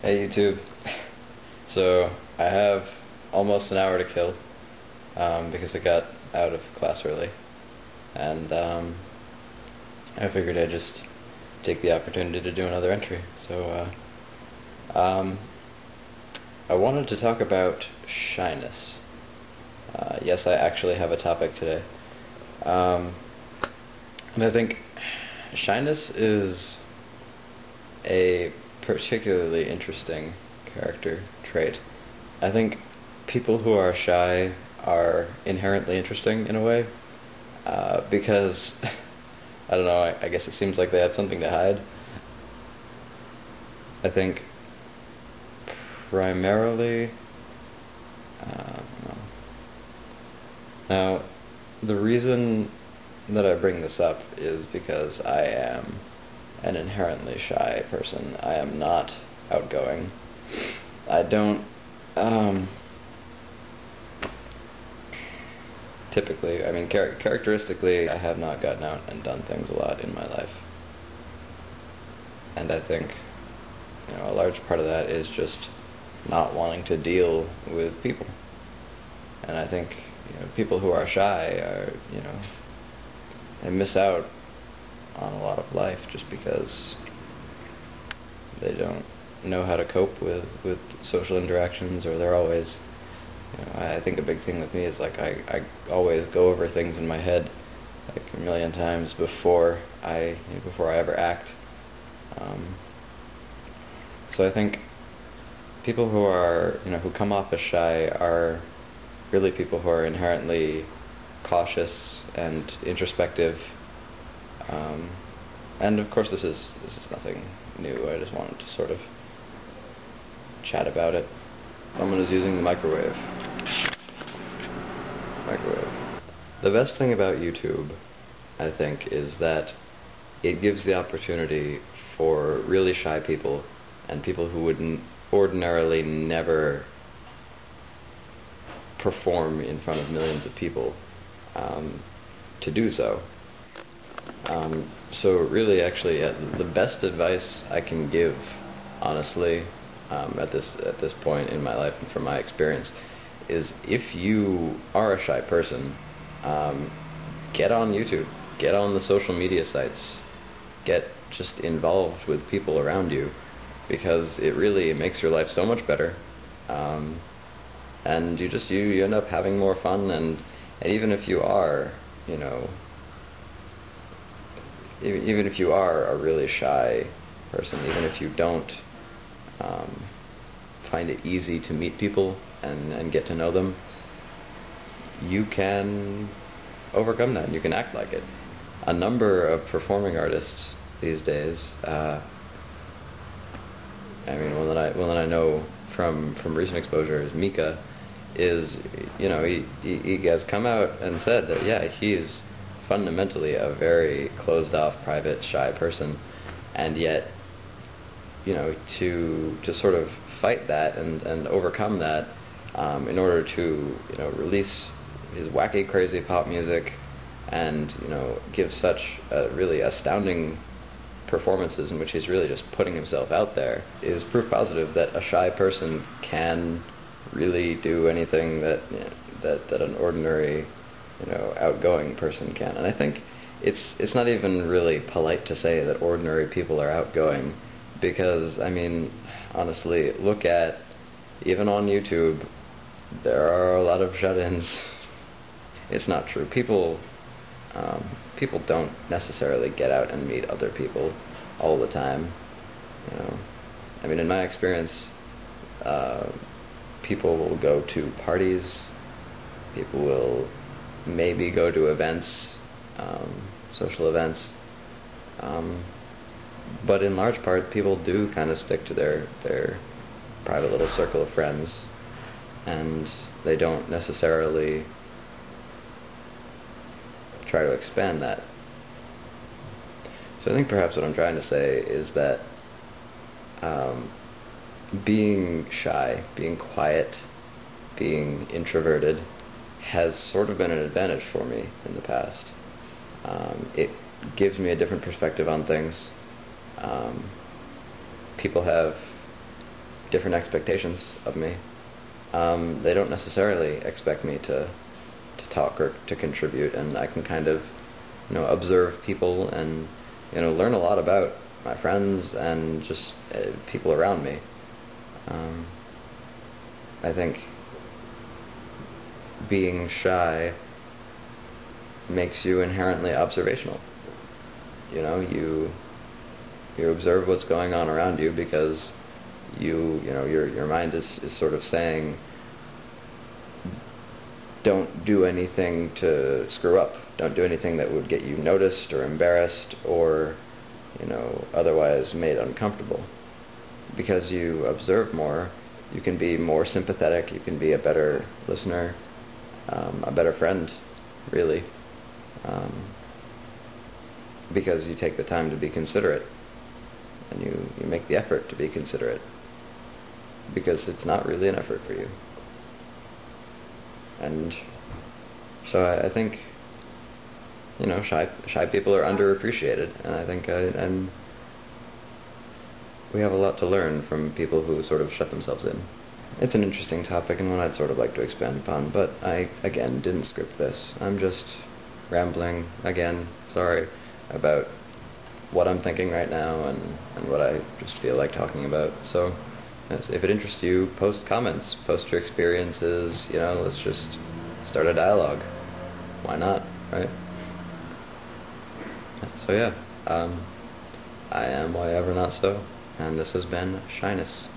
Hey YouTube. So I have almost an hour to kill because I got out of class early, and I figured I'd just take the opportunity to do another entry. So I wanted to talk about shyness. Yes, I actually have a topic today, and I think shyness is a particularly interesting character trait. I think people who are shy are inherently interesting in a way, because, I don't know, I guess it seems like they have something to hide. I think primarily, now, the reason that I bring this up is because I am an inherently shy person. I am not outgoing. I don't, typically, I mean, characteristically, I have not gotten out and done things a lot in my life. And I think, a large part of that is just not wanting to deal with people. And I think, people who are shy are, they miss out on a lot of life just because they don't know how to cope with social interactions, or they're always, I think a big thing with me is like I always go over things in my head like a million times before I ever act. So I think people who are, who come off as shy are really people who are inherently cautious and introspective. And of course this is nothing new. I just wanted to sort of chat about it. Someone is using the microwave. The best thing about YouTube, I think, is that it gives the opportunity for really shy people and people who would ordinarily never perform in front of millions of people to do so. So really, actually, the best advice I can give, honestly, at this point in my life and from my experience, is if you are a shy person, get on YouTube, get on the social media sites, get just involved with people around you, because it really makes your life so much better, and you end up having more fun, and even if you are, even if you are a really shy person, even if you don't find it easy to meet people and get to know them, you can overcome that and you can act like it. A number of performing artists these days, one that I know from recent exposure is Mika, is, he has come out and said that, yeah, he's fundamentally a very closed-off, private, shy person, and yet, to sort of fight that and overcome that, in order to, release his wacky, crazy pop music and, give such really astounding performances in which he's really just putting himself out there, is proof positive that a shy person can really do anything that an ordinary, outgoing person can. And I think it's not even really polite to say that ordinary people are outgoing, because, honestly, look at, even on YouTube, there are a lot of shut-ins. It's not true. People don't necessarily get out and meet other people all the time. In my experience, people will go to parties, people will maybe go to events, social events, but in large part people do kind of stick to their private little circle of friends, and they don't necessarily try to expand that. So I think perhaps what I'm trying to say is that being shy, being quiet, being introverted has sort of been an advantage for me in the past. It gives me a different perspective on things. People have different expectations of me. They don't necessarily expect me to talk or to contribute, and I can kind of, observe people and, learn a lot about my friends and just people around me. I think being shy makes you inherently observational. You observe what's going on around you because your mind is sort of saying, don't do anything to screw up. Don't do anything that would get you noticed or embarrassed or, otherwise made uncomfortable. Because you observe more, you can be more sympathetic, you can be a better listener, a better friend, really. Because you take the time to be considerate, and you make the effort to be considerate, because it's not really an effort for you. And so I think, shy people are underappreciated, and I think we have a lot to learn from people who sort of shut themselves in. It's an interesting topic and one I'd sort of like to expand upon, but I, again, didn't script this. I'm just rambling, again, sorry, about what I'm thinking right now and what I just feel like talking about. So, if it interests you, post comments, post your experiences, let's just start a dialogue. Why not, right? So yeah, I am Why Ever Not So, and this has been Shyness.